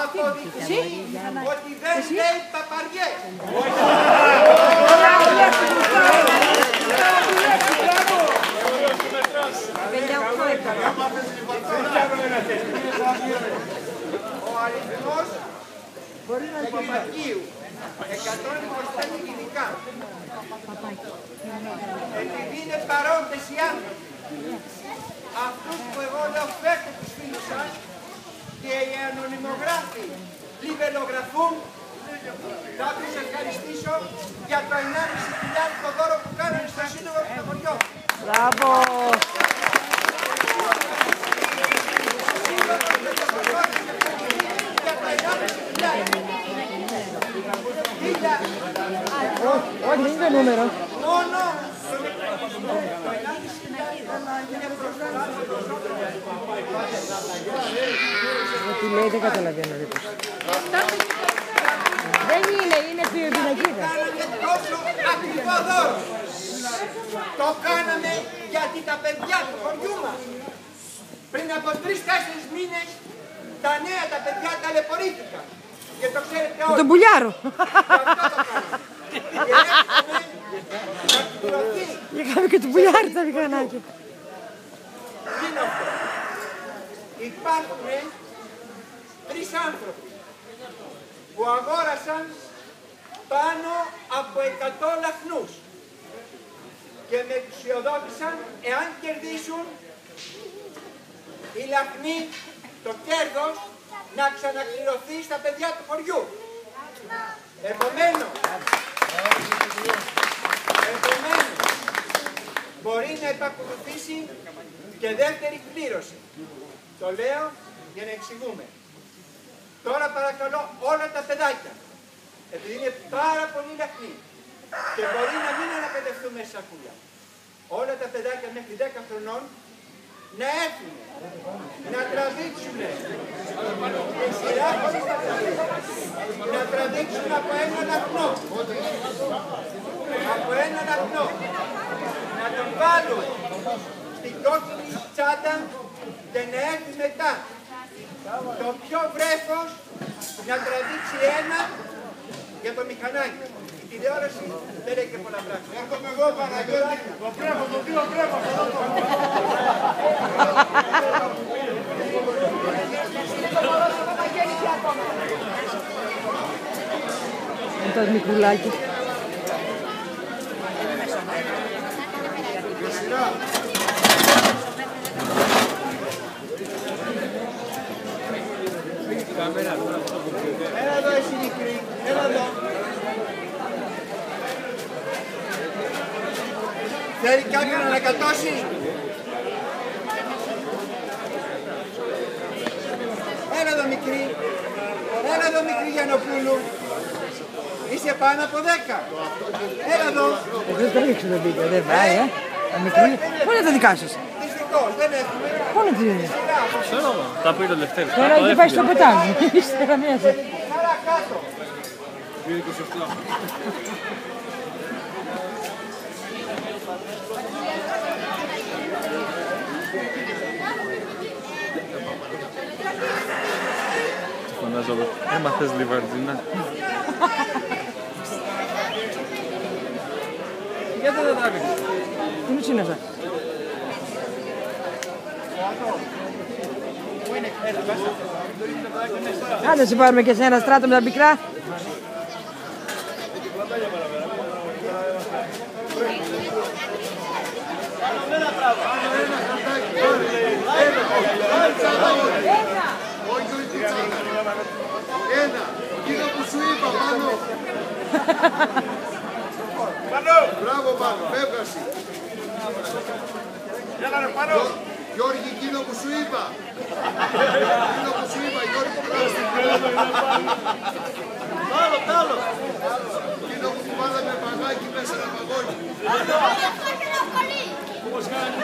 αποδειχθεί ότι δεν λέει παπαριές. Ο αριθμός του Παπακίου 125 γενικά, επειδή είναι παρόντες οι άνθρωποι, αυτούς που εγώ λέω φέρτε τους φίλους σας και οι ανωνυμογράφοι λιβελογραφούν, θα τους ευχαριστήσω για το 1.500 δώρο που κάνανε στο Σύλλογο του το χωριό. Μπράβο! Όχι, δεν είναι νούμερο. Μόνο τι λέει, δεν καταλαβαίνω. Δεν είναι πυροπινακίδα. κάναμε τόσο ακριβό δώρο. Το κάναμε γιατί τα παιδιά του χωριού μας πριν από 3-4 μήνες τα νέα τα παιδιά ταλαιπωρήθηκαν. Και το ξέρετε όλοι. Τον πουλιάρο. Είχαμε και τον πουλιάρο τα μηχανάκια. Τι είναι αυτό. Υπάρχουν 3 άνθρωποι που αγόρασαν πάνω από 100 λαχνούς και με εξουσιοδότησαν εάν κερδίσουν οι λαχνοί το κέρδος να ξανακληρωθεί στα παιδιά του χωριού. Επομένως, μπορεί να επακολουθήσει και δεύτερη κλήρωση. Το λέω για να εξηγούμε. Τώρα παρακαλώ όλα τα παιδάκια, επειδή είναι πάρα πολύ λαχνοί και μπορεί να μην ανακατευτούν μέσα σακούλια, όλα τα παιδάκια μέχρι 10 χρονών να έρθουν, να τραβήξουν τη σειρά να τραβήξουν από ένα λαχνό. Από ένα λαχνό. Να τον βάλουν στην κόκκινη τσάντα και να έρθει μετά το πιο βρέφος να τραβήξει ένα για το μηχανάκι. Η τηλεόραση δεν λέει και πολλά πράγματα. Έρχομαι εγώ Παναγιώτη. Το βρέφος, το δύο βρέφος. Είναι το μικρουλάκι. Έλα εδώ εσύ μικρή, έλα εδώ. Θέλει κάποιον να ανακατώσει. Έλα εδώ μικρή. Έλα εδώ μικρή Γιαννοπούλου. Είσαι πάνω από 10. Έλα εδώ. Δεν το ρίξω το βίντεο, δεν πάει, Πού είναι τα δικά σας? Δυστυχώς, δεν έχουμε. Πού είναι τι είναι? Τα πήρε το Λευτέρη. Τώρα έχει πάει στο ποτάμι. Είστε καμία σε. Χαρά κάτω. 2,27. Φωνάζω, έμαθες λιβαρτζίνα. Γιατί δεν τα άκουσες? Τι είναι αυτά? Άντε σε πάρουμε και σε ένα στράτο με τα μικρά. Ένα, εκείνο που σου είπα πάνω. Μπράβο πάνω, φεύγασαι. Γιώργη, εκείνο που σου είπα. Εκείνο που σου είπα, Γιώργη, μπράβο. Εκείνο που του βάλαμε παγάκι μέσα ένα παγόνι. Όπως κάνει,